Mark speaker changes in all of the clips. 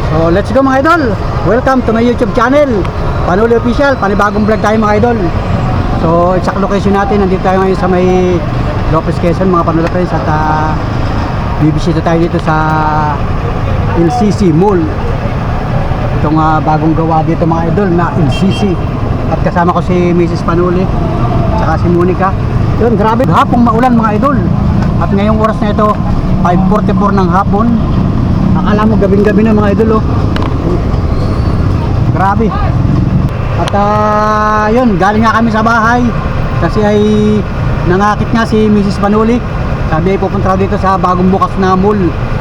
Speaker 1: So let's go mga idol. Welcome to my YouTube channel, Panuli Official. Panibagong vlog tayo mga idol. So exact location natin, nandito tayo ngayon sa may Lopez Quezon mga Panuli friends. At bibisita tayo dito sa LCC Mall. Itong bagong gawa dito mga idol na LCC. At kasama ko si Mrs. Panuli saka si Monica. Yun, grabe, hapong maulan mga idol. At ngayong oras na ito 5:44 ng hapon. Akala mo gabing-gabi na mga idol, oh. Grabe. At yun, galing nga kami sa bahay kasi ay nangakit nga si Mrs. Panuli. Sabi ay pupunta dito sa bagong bukas na mall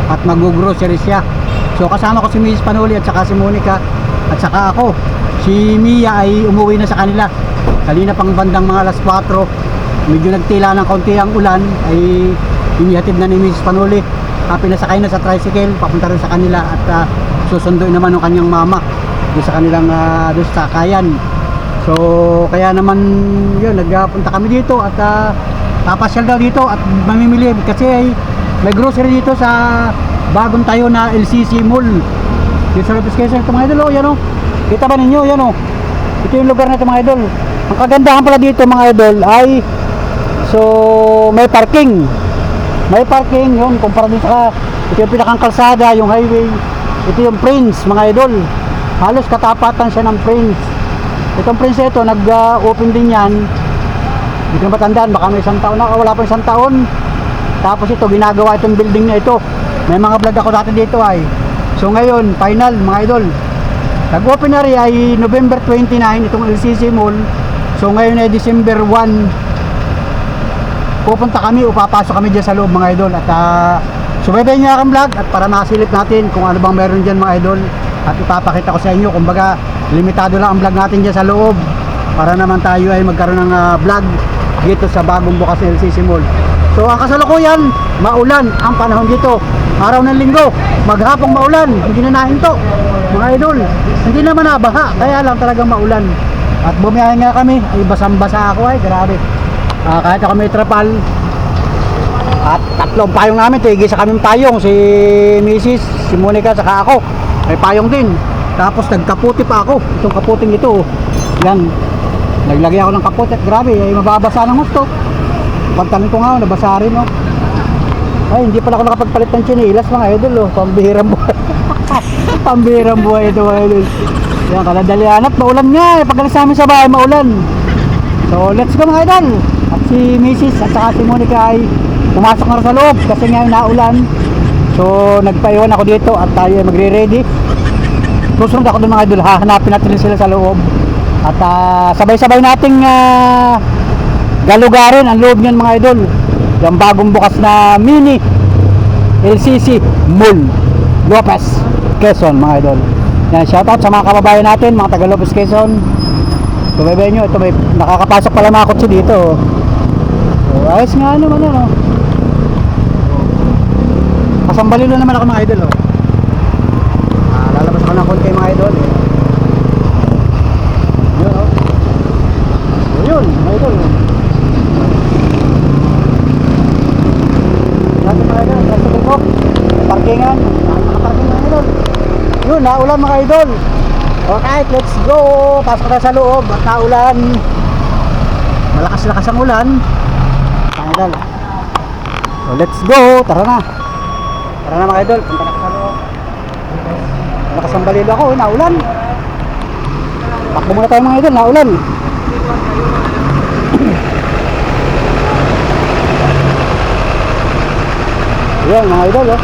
Speaker 1: at mag-grocery siya. So kasama ko si Mrs. Panuli at saka si Monica at saka ako. Si Mia ay umuwi na sa kanila. Kanina pang bandang mga alas 4. Medyo nagtila ng kaunti ang ulan ay inihatid na ni Mrs. Panuli. Pinasakay na sa tricycle papunta rin sa kanila at susunduin naman ng kanyang mama doon sa kanilang doon sa sakayan. So kaya naman yun, nagpunta kami dito at papasyal daw dito at mamimili kasi ay may grocery dito sa bagong tayo na LCC Mall dito sa Lopez Quezon. Ito mga idol, oh, yan, oh. Kita ba ninyo, yan, oh. Ito yung lugar na ito mga idol. Ang kagandahan pala dito mga idol ay so may parking yun, kumpara din sa ito yung pinakang kalsada, yung highway. Ito yung Prince mga idol, halos katapatan siya ng Prince. Itong Prince ito, nag-open din yan, hindi ko matandaan, baka may isang taon na, wala pa isang taon. Tapos ito, ginagawa itong building na ito. May mga vlog ako dati dito ay. So ngayon, final mga idol, nag-open na rin ay November 29 itong LCC Mall. So ngayon ay December 1, pupunta kami o papasok kami dyan sa loob mga idol. At subaybayin niyo akong vlog at para masilip natin kung ano bang meron dyan mga idol. At ipapakita ko sa inyo, kumbaga limitado lang ang vlog natin dyan sa loob para naman tayo ay magkaroon ng vlog dito sa bagong bukas LCC Mall. So ang kasalukuyan, maulan ang panahon dito. Araw ng linggo, maghapong maulan, hindi na nahinto mga idol. Hindi naman nabaha, kaya lang talagang maulan. At bumiyahe nga kami, ay basang-basa ako ay, grabe. Kahit ako may trapal at tatlong payong namin, tigil sa kaming payong, si Mrs., si Monica, saka ako may payong din. Tapos nagkaputi pa ako, itong kaputing ito, yan, naglagay ako ng kaputi at grabe, ay mababasa ng gusto. Pantalon ko nga, nabasa rin, oh. Ay, hindi pala ako nakapagpalit ng chinilas mga idol, oh. Pambihirang buhay. Pambihirang buhay ito mga idol. Yan, kaladalian at maulan nga, pag alis namin sa bahay, maulan. So let's go mga idol. At si Mrs. at saka si Monica ay pumasok na sa loob kasi ngayon naulan. So nagpaiwan ako dito at tayo ay magre-ready. Susunod ako doon mga idol, hahanapin natin sila sa loob. At sabay-sabay nating galugarin ang loob niyan mga idol. Yung bagong bukas na mini LCC Mall Lopez Quezon mga idol. Yan, shoutout sa mga kababayan natin, mga taga Lopez Quezon. So bebe nyo, ito may nakakapasok pala mga kotse dito. So ayos nga naman ano. Kasambalilo naman ako mga idol, oh. Lalabas ako ng konti mga idol, eh. Yun, oh. So yun mga idol, oh. Yan mga idol, nasa ko parkingan, nakaparking mga idol. Yun, naulan mga idol. Okay, let's go. Pasok na sa loob at naulan. Malakas-lakas ang ulan. Idol. So let's go. Tara na. Tara na mga idol. Punta na sa loob. Malakas ang balilo ako, naulan. Takbo muna tayo mga idol, naulan. Yan mga idol, oh.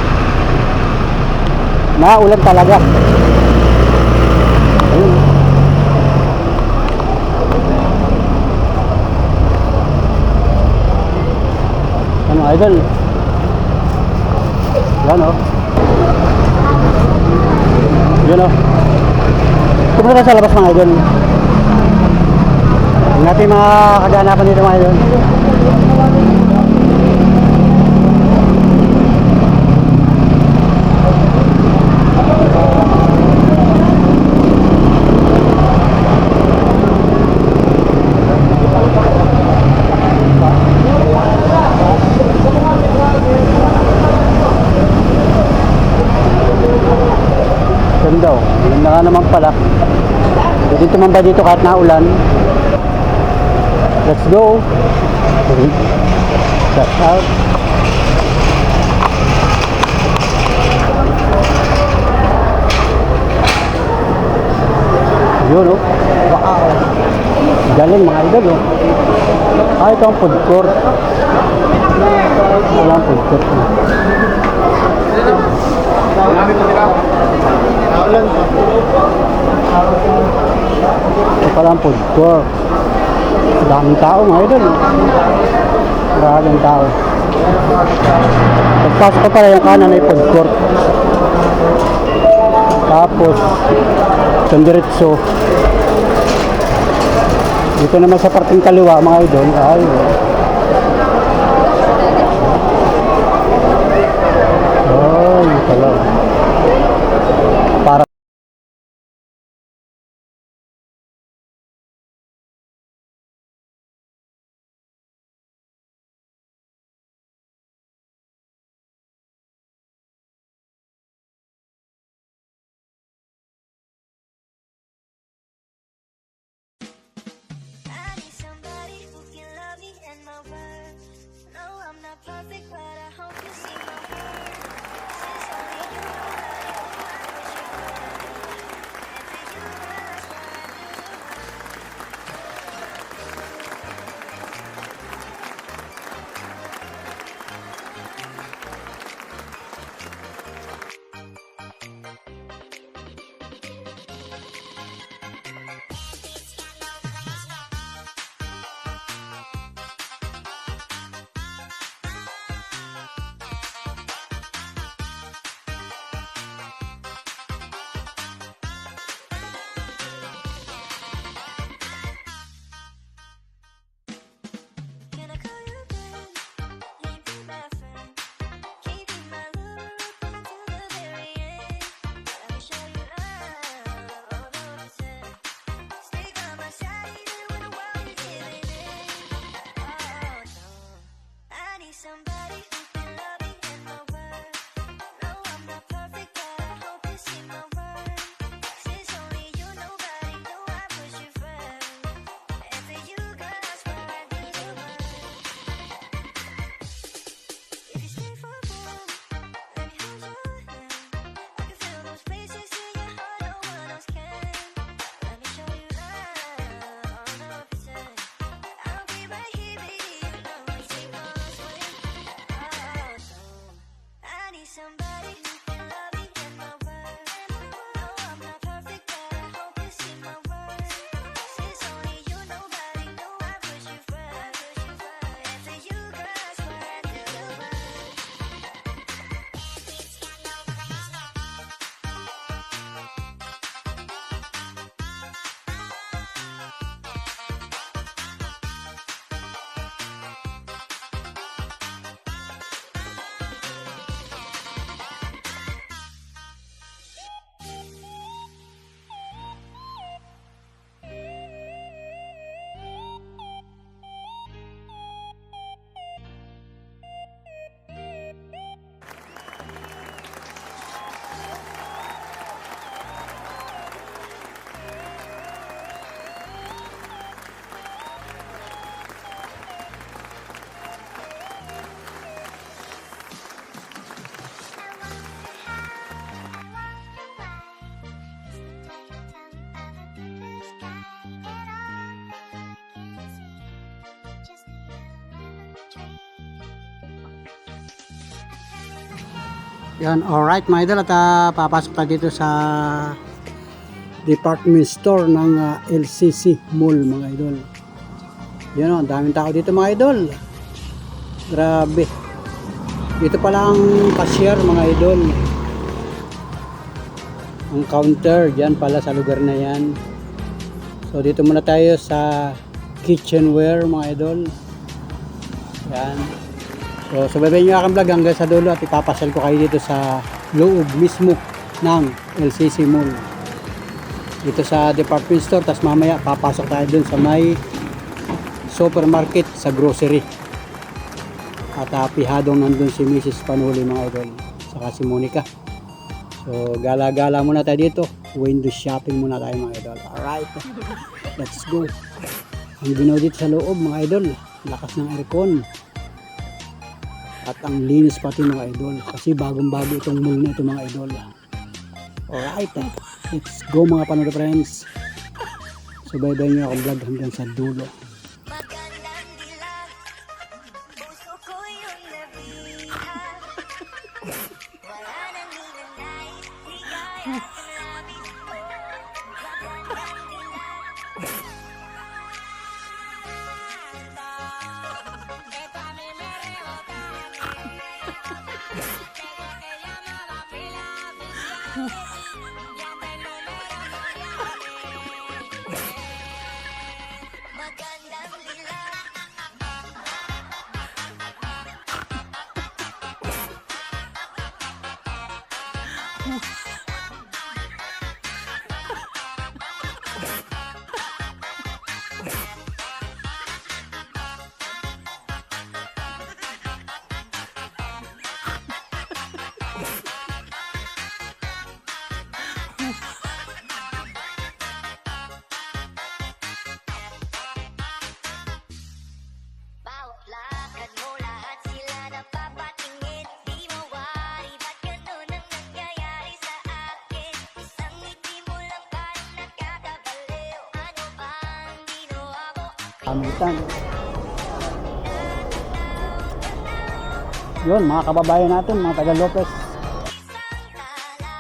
Speaker 1: Naulan talaga. Ayun. Ano idol? Yan, oh. Yan, oh. Pumunta sa labas mga idol. Ang natin mga kaganapan dito mga idol. Ganda oh. Ganda nga naman pala. Pwede tumambay dito kahit naulan. Let's go. That's out. Yun oh. Wow. Galing mga idol oh. Ito ang food court. Wala ang food court. Ito pala ang food court. Daming tao mga idol. Maraming tao. Pagpasok ko pala yung kanan ay food court. Tapos itong diretso. Dito naman sa parting kaliwa mga idol ay yun pala. Para
Speaker 2: perfect, but I hope you see my worth. Since only you know somebody who can love me and my worth. No, I'm not perfect, but I hope you see my worth. Since only you, nobody knew I put you first. And for you, girl, I swear I do the work. If you stay for a moment, let me hold your hand. I can feel those places in your heart no one else can. Let me show you love, I'll never pretend. I'll be right here, baby, you know I take my lost way. I need somebody who can love me and my worth. No, I'm not perfect, but I hope you see my worth. Since only you, nobody knew I put you first. And for you, girl, I swear I do the work.
Speaker 1: yan, alright mga idol, at papasok tayo dito sa department store ng LCC Mall mga idol. Yan o, ang daming tao dito mga idol. Grabe. Dito pala ang cashier mga idol. Ang counter dyan pala sa lugar na yan. So dito muna tayo sa kitchenware mga idol. Yan. So subaybayin nyo aking vlog hanggang sa dulo at ipapasal ko kayo dito sa loob mismo ng LCC Mall. Dito sa department store, tapos mamaya papasok tayo dun sa may supermarket sa grocery. At pihadong nandun si Mrs. Panuli mga idol, saka si Monica. So gala-gala muna tayo dito. Window shopping muna tayo mga idol. Alright, let's go. Ang ginawa dito sa loob mga idol, lakas ng aircon. At ang linis pati mga idol. Kasi bagong-bago itong mall na ito mga idol. Alright, let's go mga panood friends. Subaybayan niyo akong vlog hanggang sa dulo.
Speaker 2: Magandang dilag, puso ko yung nabihag. Wala nang ninanay, ligaya sa labis ko. Magandang dilag. Magandang dilag. Bawat lakad mo lahat sila napapatingin. Di mawari, ba't ganun ang nangyayari sa akin? Isang ngiti mo lang parang nakakabaliw. Ano bang ginawa mo?
Speaker 1: Kamitan. Yun mga kababayan natin, mga taga Lopez.
Speaker 2: Isang tala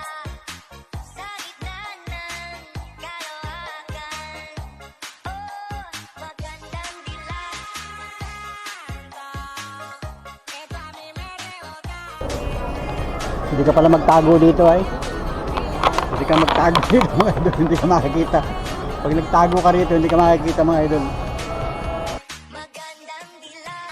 Speaker 2: sa gitna ng kalawakan. Oh, magandang dilag.
Speaker 1: Hindi ka pala magtago dito ay. Hindi ka magtago dito mga idol, hindi ka makikita. Pag nagtago ka rito, hindi ka makikita mga idol.
Speaker 2: Magandang dilag.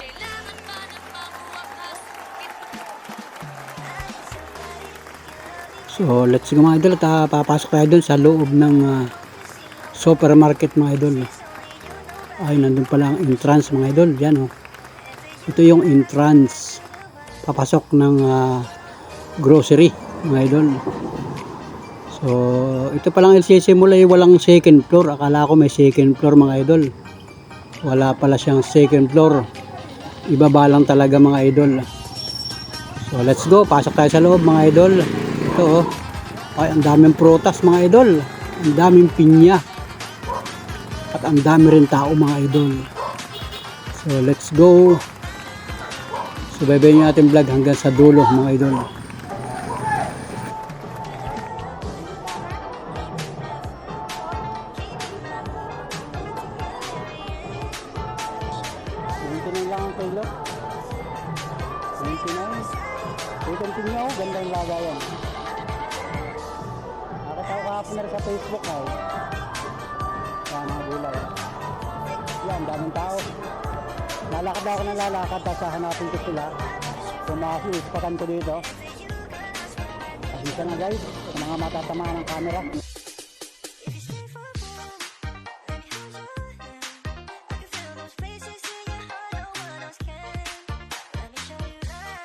Speaker 2: Kailangan ba ng mahuwakas?
Speaker 1: So let's go mga idol at papasok tayo dun sa loob ng supermarket mga idol. Ay nandun pala ang entrance mga idol. Yan oh. Ito yung entrance. Papasok ng grocery mga idol. So ito palang LCC Mall ay walang second floor. Akala ko may second floor mga idol. Wala pala siyang second floor. Ibaba lang talaga mga idol. So let's go. Pasok tayo sa loob mga idol. Ito oh. Ay ang daming prutas mga idol. Ang daming pinya. At ang dami rin tao mga idol. So let's go. Subaybayan nyo natin vlog hanggang sa dulo mga idol. Lang ang kilo. 29. Ito ang pinya oh. Gandang lagayan. Nakita ko kahapon na rin sa Facebook ay. Yan mga gulay. Yan, daming tao. Lalakad ako ng lalakad tapos hanapin ko sila. Ispatan ko dito. Pasensya na guys, sa mga matatamaan ng camera.
Speaker 2: If you stay for a while, let me hold your hand. I can feel those places in your heart, no one else can. Let me show you love.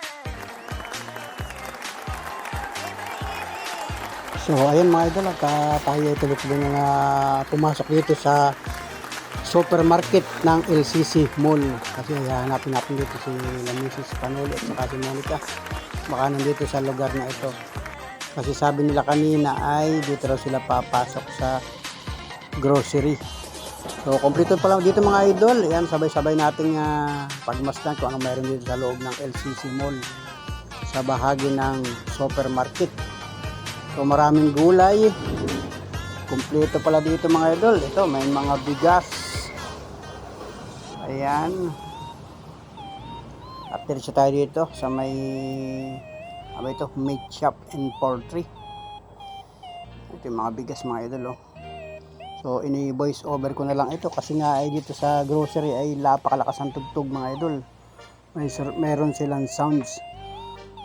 Speaker 1: So ayun mga idol, at tayo tuloy-tuloy na pumasok dito sa supermarket ng LCC Mall. Kasi hanapin natin dito si Mrs. Panuli at saka si Monica. Baka nandito sa lugar na ito. Kasi sabi nila kanina ay dito raw sila papasok sa grocery. So kompleto pa lang dito mga idol. Ayan, sabay-sabay nating pagmasdan kung ano mayroon dito sa loob ng LCC Mall. Sa bahagi ng supermarket. So maraming gulay. Kompleto pala dito mga idol. Ito may mga bigas. Ayan. At diretso tayo dito sa may Aba ito, meat shop and poultry. Ito yung mga bigas mga idol oh. So ini-voice over ko na lang ito kasi nga ay dito sa grocery ay napakalakas ang tugtog mga idol. Meron silang sounds.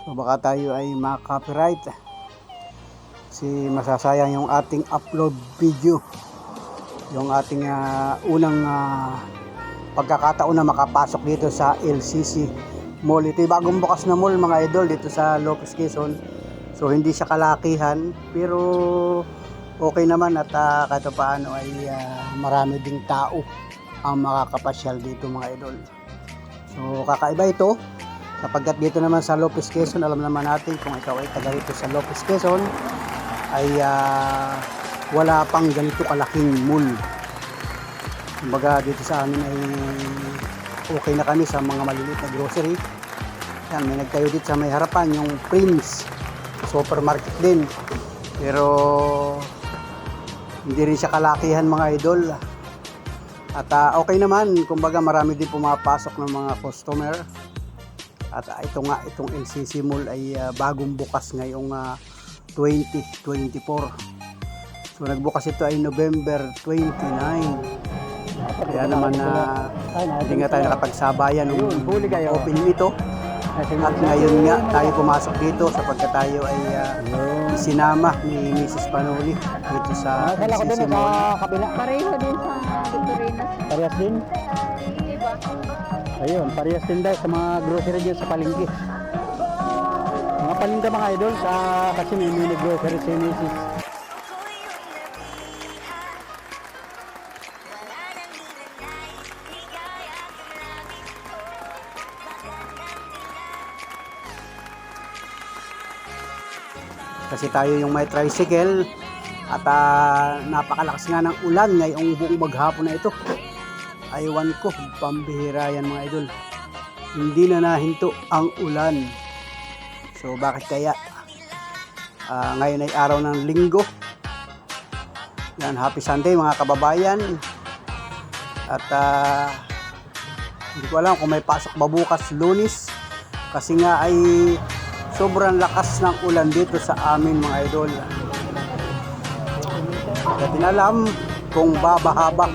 Speaker 1: So baka tayo ay ma-copyright. Kasi masasayang yung ating upload video. Yung ating unang pagkakataon na makapasok dito sa LCC Mall. Ito yung bagong bukas na mall mga idol dito sa Lopez, Quezon. So hindi siya kalakihan pero okay naman at kahit paano ay marami ding tao ang makakapasyal dito mga idol. So kakaiba ito sapagkat dito naman sa Lopez, Quezon, alam naman natin kung ikaw ay taga dito sa Lopez, Quezon ay wala pang ganito kalaking mall. Kumbaga dito sa amin ay okay na kami sa mga maliliit na grocery. Yan, may nagtayo dito sa may harapan yung Prince supermarket din. Pero hindi rin siya kalakihan mga idol. At okay naman, kumbaga marami din pumapasok ng mga customer. At itong LCC Mall ay bagong bukas ngayong 2024. So nagbukas ito ay November 29. Kaya naman hindi nga tayo nakapagsabayan ng opening ito. At ngayon nga tayo pumasok dito sapagkat tayo ay sinama ni Mrs. Panuli dito sa LCC Mall.
Speaker 3: Pareho din sa Victorinas.
Speaker 1: Parehas din?
Speaker 3: Diba?
Speaker 1: Ayun, parehas din dahil sa mga grocery dito sa palengke. Mga palinda mga idol kasi may mini grocery si Mrs. Kasi tayo yung may tricycle at napakalakas nga ng ulan ngayong buong maghapon na ito. Aywan ko, pambihira yan mga idol. Hindi na nahinto ang ulan. So bakit kaya? Ngayon ay araw ng linggo. Yan, happy Sunday mga kababayan. At hindi ko alam kung may pasok ba bukas Lunes. Kasi nga ay sobrang lakas ng ulan dito sa amin mga idol. Kaya tinalam kung babahaba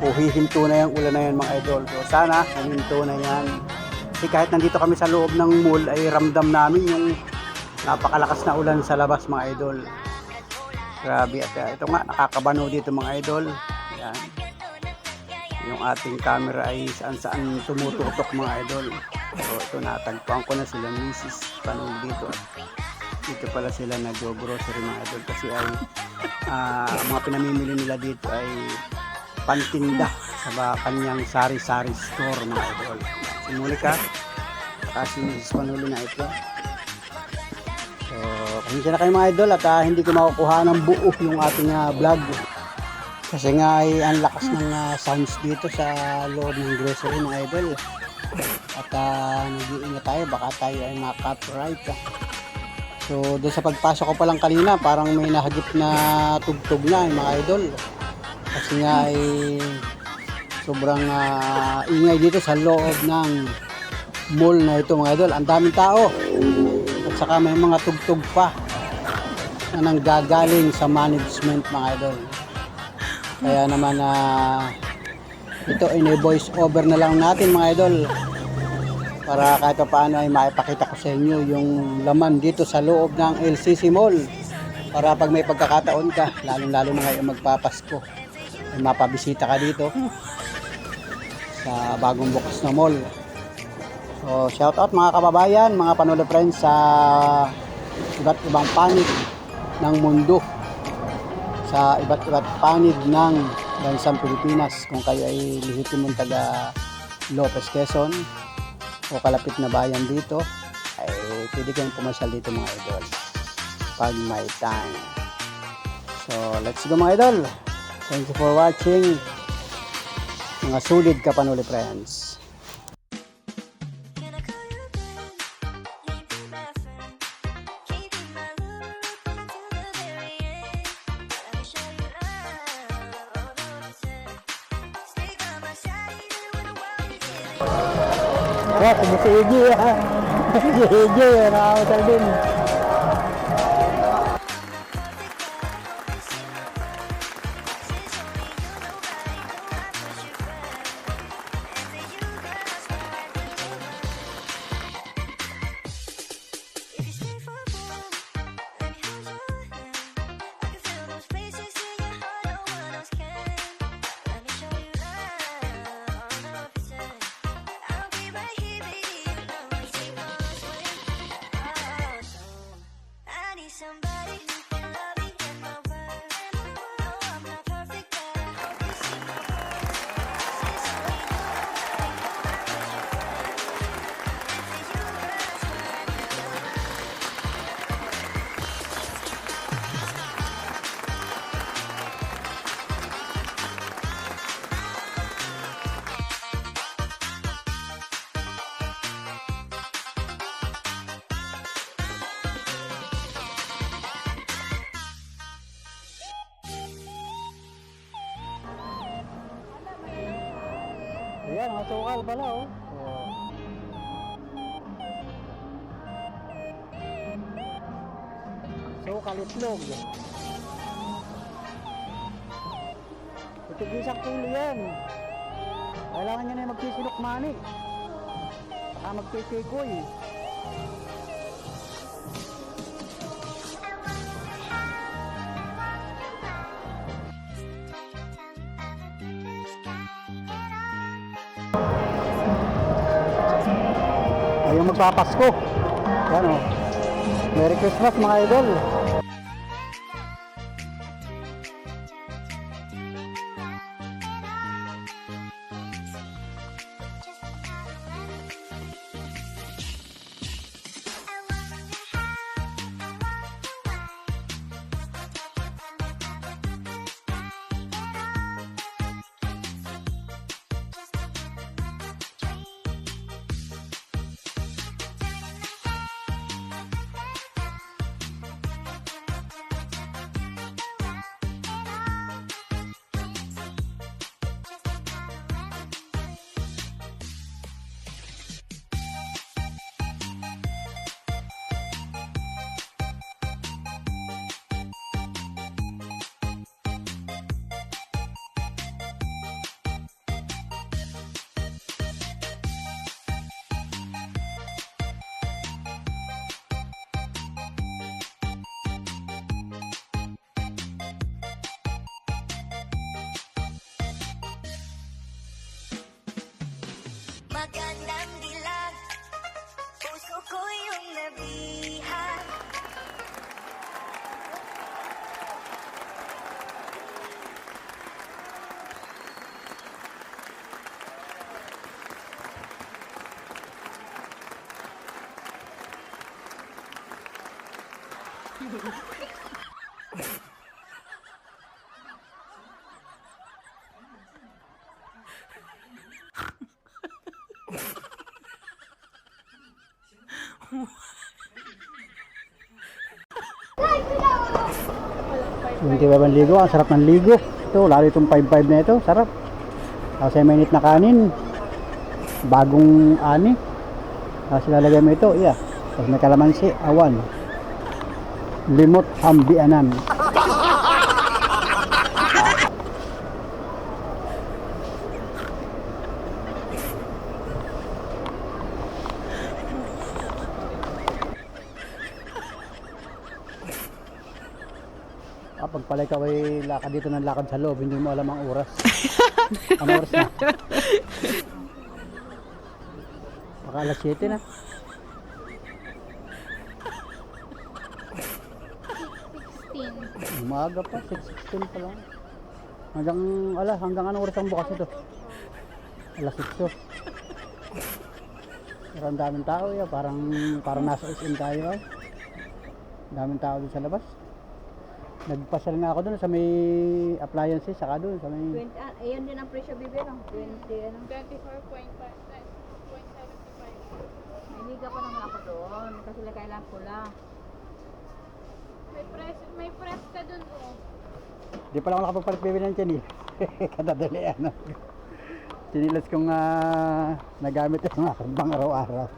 Speaker 1: o hihinto na yung ulan na yan mga idol. So sana hihinto na yan. Kasi kahit nandito kami sa loob ng mall ay ramdam namin yung napakalakas na ulan sa labas mga idol. Grabe. At ito nga nakakabano dito mga idol. Yan. Yung ating camera ay saan-saan tumututok mga idol. So ito natagpuan ko na sila Mrs. Panuli dito. Dito pala sila nag-grocery mga idol kasi ay mga pinamimili nila dito ay pantinda sa kanyang sari-sari store mga idol. Simuli ka kasi Mrs. Panuli na ito. So pasensya na kayo mga idol at hindi ko makukuha ng buo yung ating vlog. Kasi nga ay ang lakas ng sounds dito sa loob ng grocery mga idol. At nag-iingat tayo, baka tayo ay ma-copyright. So doon sa pagpasok ko pa lang kanina, parang may nahagip na tugtog na mga idol. Kasi nga ay sobrang ingay dito sa loob ng mall na ito mga idol. Ang daming tao. At saka may mga tugtog pa na nanggagaling sa management mga idol. Kaya naman ito ini-voice over na lang natin mga idol para kahit paano ay maipakita ko sa inyo yung laman dito sa loob ng LCC Mall para pag may pagkakataon ka lalong-lalo na ngayon magpapasko ay mapabisita ka dito sa bagong bukas na mall. So shout out mga kababayan, mga Panuli friends sa iba't ibang panig ng mundo, sa iba't ibang panig ng bansang Pilipinas. Kung kayo ay lehitimong taga Lopez, Quezon o kalapit na bayan dito, ay pwede kayong pumasyal dito mga idol pag may time. So let's go mga idol. Thank you for watching mga solid ka Panuli friends.
Speaker 2: Can I call you babe? Will you be my friend? Keep in my love until the very end. Let me show you love, all over the Stay by my side when the world is giving.
Speaker 1: Yeah, si Iggy. Si Iggy, nakakausal din.
Speaker 2: If you stay for a moment, let me hold your hand. I can feel those places in your heart, no one else can. Let me show you love, 100%. I'll be right here, baby, you know I take all the swing. Oh, so I need somebody who can love me in my world. No, I'm not perfect, but I hope you see my worth. Since only you know I was your friend. And for you, girl, I swear I'd never lie.
Speaker 1: Ayan, mga sukal pala oh. Oh. Sukal itlog. Ito isang kilo yan. Kailangan nyo na yung magsisilok mani. Saka magpipikoy. Ayun magpapasko. Yan o. Merry Christmas mga idol.
Speaker 2: Magandang dilag, puso ko yung nabihag.
Speaker 1: Yung tibabang ligo, ang sarap ng ligo. Ito, lalo itong 5-5 na ito, sarap. Tapos ay mainit na kanin. Bagong ani. Tapos ilalagay mo ito, iya. Tapos may kalamansi, awan. Limot ambianan. Pag pala ikaw ay lakad dito ng lakad sa loob, hindi mo alam ang oras. Ang oras na? Baka alas 7 na.
Speaker 3: 16.
Speaker 1: Umaga pa, 6:16 pa lang. Hanggang anong oras ang bukas ito? Alas 6. Pero ang daming tao, parang nasa SM tayo. Daming tao doon sa labas. Nagpasal nga ako doon sa may appliances, saka doon sa may...
Speaker 3: 20, ayun din ang presyo bibir, no? 20, ano?
Speaker 4: 24.75.
Speaker 3: May liga pa naman ako doon, kasi kailangan pula.
Speaker 4: May press ka dun, oh.
Speaker 1: Di pala ako nakapagpalit bibili ng tiyan eh. Kadadalian. Sinilas kong nagamit yung aking pang araw-araw.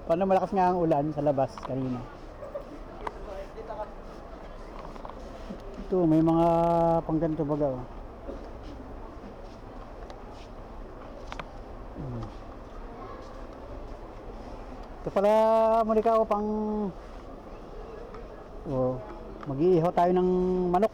Speaker 1: Paano malakas nga ang ulan sa labas kanina. Ito, may mga pang ganito baga. Oh. Ito pala Monica ko pang mag-iihaw tayo ng manok.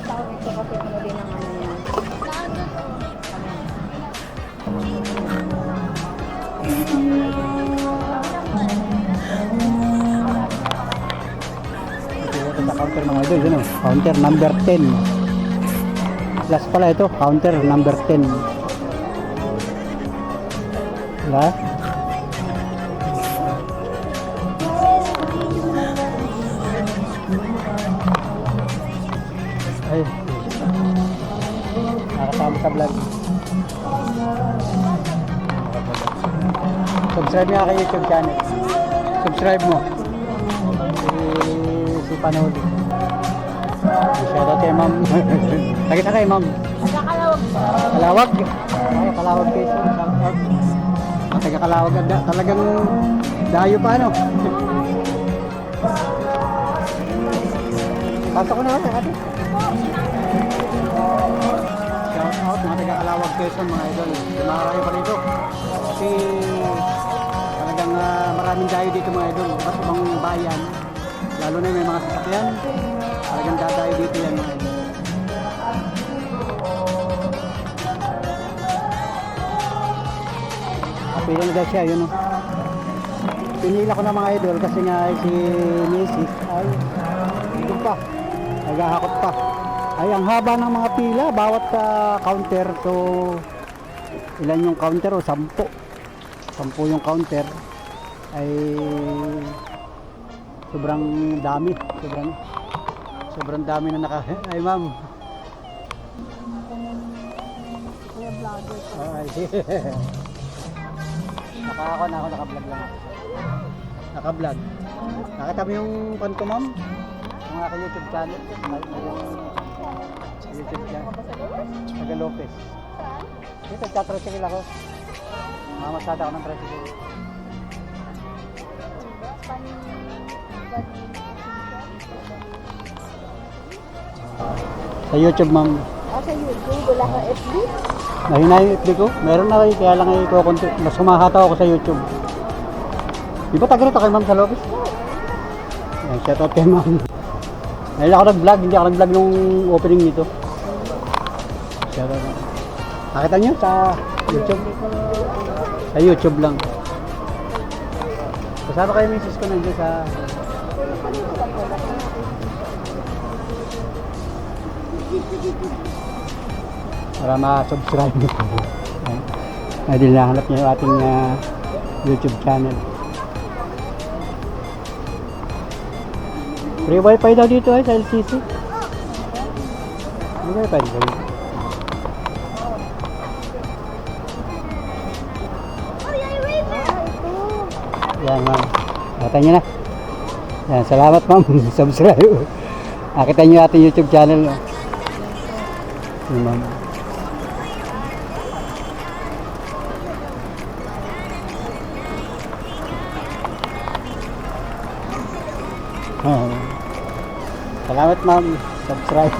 Speaker 3: Tawag ito kasi ano din ang ano yan.
Speaker 1: Ito sa counter mga idol, yun o. Counter number 10. Last pala ito, counter number 10. Wala? Ay, nakasama sa vlog. Subscribe nga kay YouTube channel. Subscribe mo. Si Panoli. Shoutout kay ma'am. Lagi na kay ma'am.
Speaker 3: Nagkakalawag pa.
Speaker 1: Kalawag. Ay, Kalawag kayo. Shoutout. Taga Kalawag. Talagang dayo pa ano. Pasok ko na ako. Ate. Shoutout mga taga Kalawag Quezon mga idol. Dumarayo pa dito. Kasi talagang maraming dayo dito mga idol. Ba't ibang bayan? Lalo na may mga sasakyan. Talagang dadayo dito yan mga idol. Kapila na daw siya, yun o. Pinila ko na mga idol kasi nga si Missy ay doon pa. Naghahakot pa. Ay ang haba ng mga pila bawat counter. So ilan yung counter o 10. 10 yung counter ay sobrang dami. Sobrang dami na ay ma'am.
Speaker 3: Kuya vlogger.
Speaker 1: Ay. Ako naka-vlog lang. Naka-vlog. Nakita mo yung kanto ma'am? Ang aking YouTube channel. YouTube channel. Taga Lopez. Dito, nagtatricycle ako. Mamasada ako ng tricycle. Sa YouTube ma'am.
Speaker 3: Sa YouTube, wala ka FB?
Speaker 1: Mahina yung FB ko. Meron na kayo, kaya lang ay kukunti. Mas humahataw ako sa YouTube. Di ba taga rito kay ma'am sa Lopez? Yan, shoutout kay ma'am. Ngayon ako nag-vlog, hindi ako nag-vlog nung opening nito. Shoutout. Nakita niyo sa YouTube? Sa YouTube lang. Kasama kayo misis ko nandiyan sa... Para ma-subscribe nyo. Ay, din nahanap niyo yung ating YouTube channel. Free wifi daw dito ay sa LCC. Free wifi dito. Yan ma'am. Nakita nyo na. Yan, salamat ma'am. Subscribe. Nakita nyo ating YouTube channel. Yan ma'am. Salamat ma'am. Subscribe.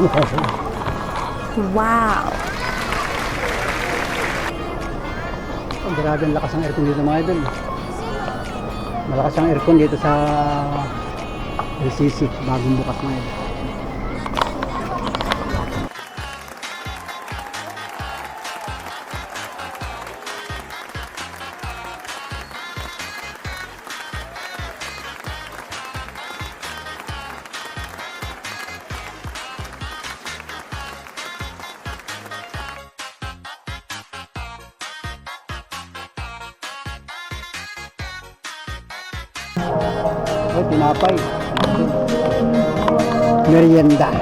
Speaker 3: Wow!
Speaker 1: Ang grabe ang lakas ng aircon dito mga idol. Malakas ang aircon dito sa LCC, bagong bukas mga idol. Ay, tinapay. Merienda.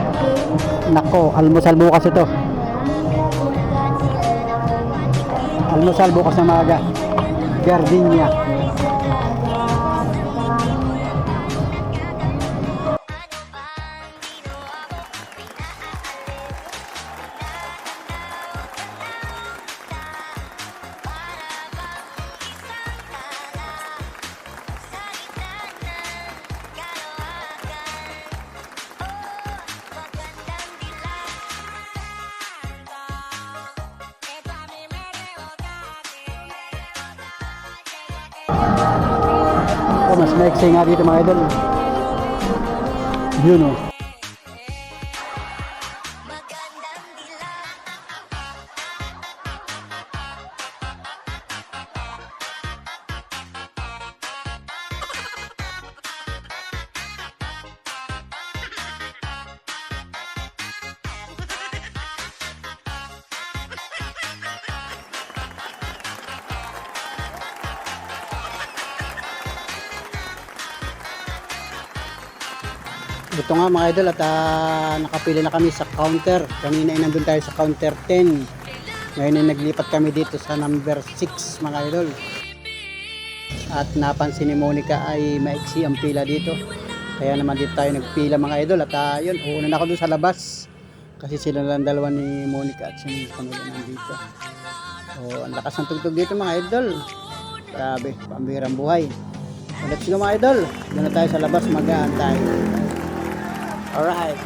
Speaker 1: Nako, almusal bukas ito. Almusal bukas na maaga. Gardenia. Oh, mas maiksi nga dito mga idol. Yun oh. Ito nga mga idol at nakapili na kami sa counter. Kanina ay nandun tayo sa counter 10. Ngayon ay naglipat kami dito sa number 6 mga idol. At napansin ni Monica ay maiksi ang pila dito. Kaya naman dito tayo nagpila mga idol. At yun, uuna na ako dun sa labas. Kasi sila lang dalawa ni Monica at si Pamela nandito. So, ang lakas ng tugtog dito mga idol. Grabe, pambirang buhay. So, let's go mga idol. Doon na tayo sa labas mag-aantay. Alright.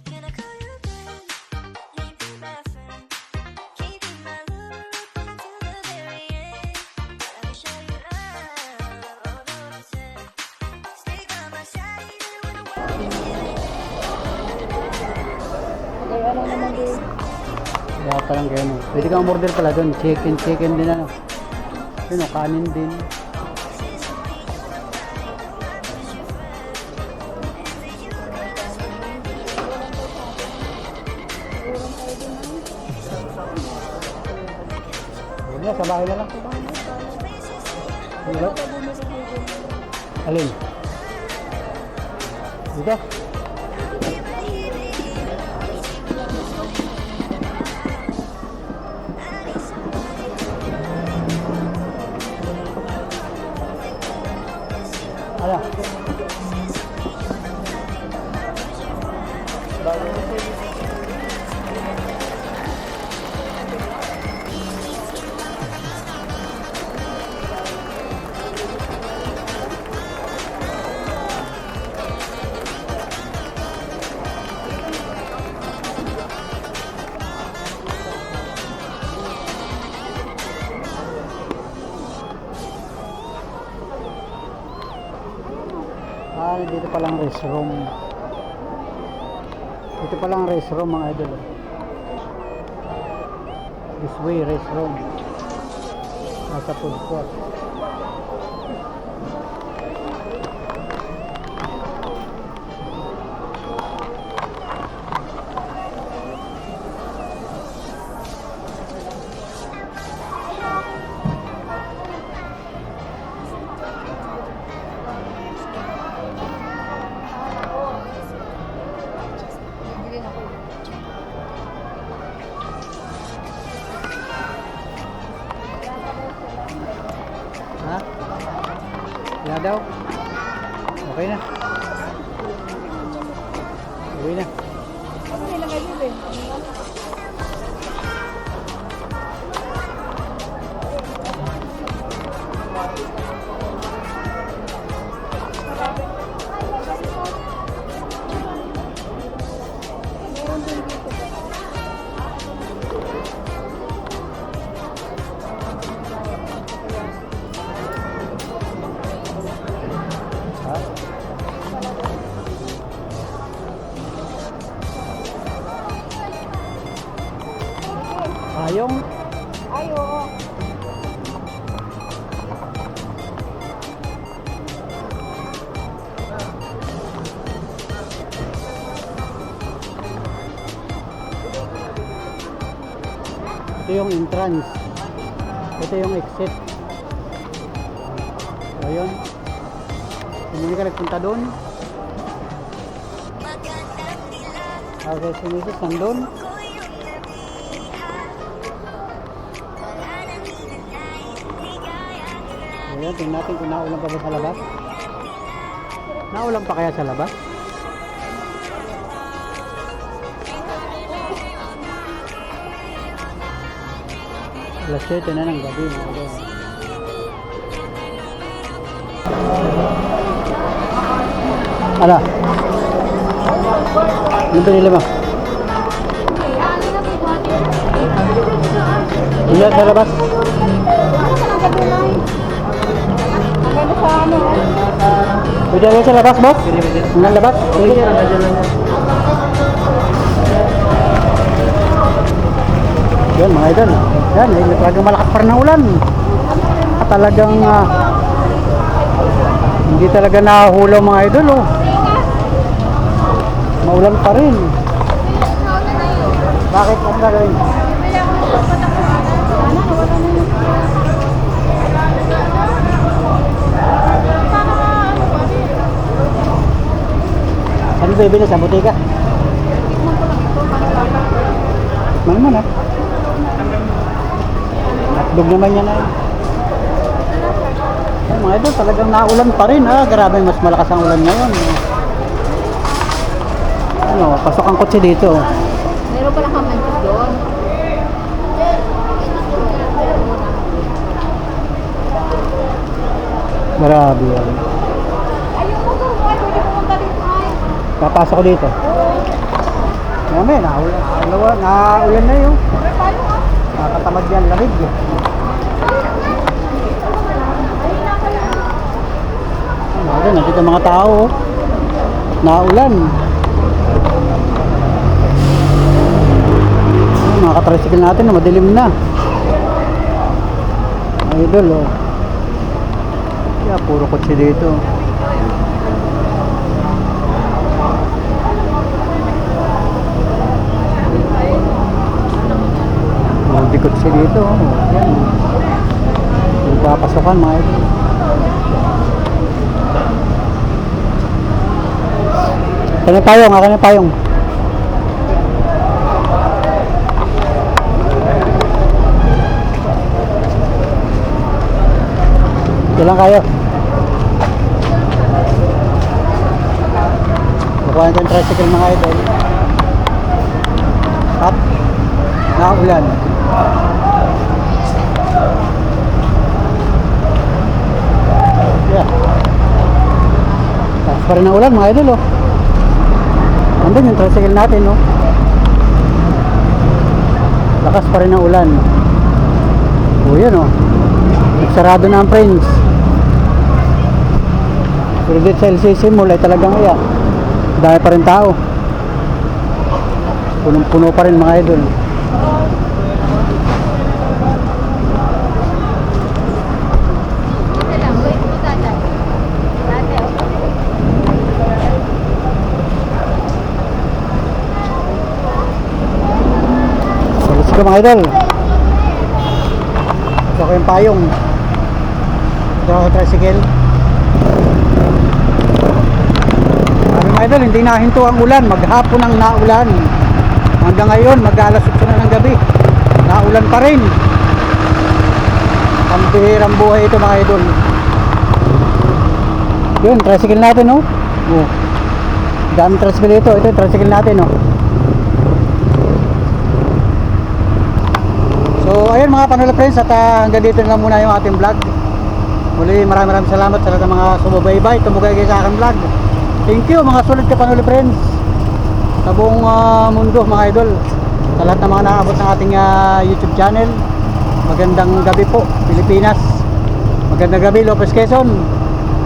Speaker 2: Can I call you back? Can you be my friend? Can you be my lover until the very end? Let me show you love, all of the time. Stay by my side even when the world is giving.
Speaker 3: Kaya ano naman din.
Speaker 1: Kaya palang gano'n. Pwede kang order pala doon. Chicken din ano. Yun o, kanin din. Huwag na, sa bahay na lang. Diba? Alin? Dito? Ala. Dito palang restroom. Dito palang restroom mga idol. This way restroom. Nasa food court.
Speaker 3: Bibili na ko.
Speaker 1: daw. Okay na. Uwi na.
Speaker 3: Ano nilagay dito eh?
Speaker 1: Ha? Ayong.
Speaker 3: Ay, oo.
Speaker 1: Ito yung entrance. Ito yung exit. So, yun. Kung hindi ka nagpunta doon. Okay, si Mrs. nandun. Ayan, tingnan natin kung naulan pa ba sa labas. Naulan pa kaya sa labas? Alas 7 na ng gabi. Ala. Ano pinili mo? Iya, sa labas.
Speaker 3: Maganda sa ano?
Speaker 1: Pwede rin sa labas, boss? Ang labas? Pwede. Yan, mga idol. Yan, talagang malakas pa rin ang ulan. At talagang hindi talaga nahulaw mga idol, oh. Maulan pa rin. Bakit? Ano gagawin? Ano ba ibili sa butika? Tikman mo na. Hotdog naman yan ay. Ay, mga idol, talagang naulan pa rin ha. Grabe, mas malakas ang ulan ngayon. Ano, pasok ang kotse dito.
Speaker 3: Meron pala kang mantis doon.
Speaker 1: Grabe yan.
Speaker 3: Ayun mo doon, ay pwede pumunta dito ay.
Speaker 1: Papasok ko dito. Ngayon, naulan na yun.
Speaker 3: Paano nga?
Speaker 1: Nakakatamad yan, lamig. Ano, nandito mga tao. Oh. Naulan. Mga katricycle natin na madilim na. Idol, oh. Kaya puro kotse dito. Hindi kotse dito, oh. Yan. Nagpapasokan mga idol. Akin na payong, akin na payong. Ilang kayo? Kukuha natin tricycle mga idol. At naulan. Yeah. Tapos pa rin ang ulan mga idol, oh. Andun yung tricycle natin, no? Lakas pa rin ang ulan. O yan, oh. Nagsarado na ang Prince. Pero dito sa LCC Mall ay talagang iya. Dahil pa rin tao. Punong-puno pa rin mga idol.
Speaker 3: Ito lang, wait mo tatay. Tatay, okay.
Speaker 1: So, let's go mga idol. Ito ko yung payong. Ito ako tricycle. Sabi mga idol, hindi nahinto ang ulan. Maghapon ang naulan. Hanggang ngayon, mag-alas 8 na ng gabi. Naulan pa rin. Pambihirang buhay ito mga idol. Yun, tricycle natin, no? Oh. Dami tricycle ito. Ito yung tricycle natin, no? So, ayun mga Panula Friends, at hanggang dito na lang muna yung ating vlog. Muli, maraming salamat sa lahat ng mga sumubaybay, tumugay kayo sa akin vlog. Thank you mga sulit ka Panula Friends sa buong mundo mga idol. Sa lahat ng mga nakaabot ng ating YouTube channel. Magandang gabi po, Pilipinas. Magandang gabi, Lopez, Quezon.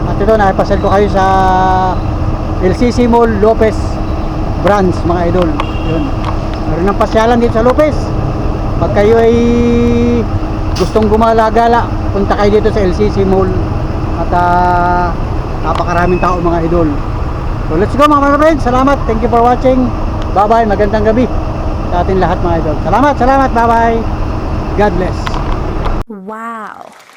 Speaker 1: At ito, nakipasal ko kayo sa LCC Mall, Lopez Branch mga idol. Yun. Meron ng pasyalan dito sa Lopez. Pag kayo ay gustong gumala-gala, punta kayo dito sa LCC Mall. At napakaraming tao mga idol. So let's go mga friends. Salamat. Thank you for watching. Bye-bye. Magandang gabi sa atin lahat mga idol. Salamat. Bye-bye. God bless.
Speaker 2: Wow.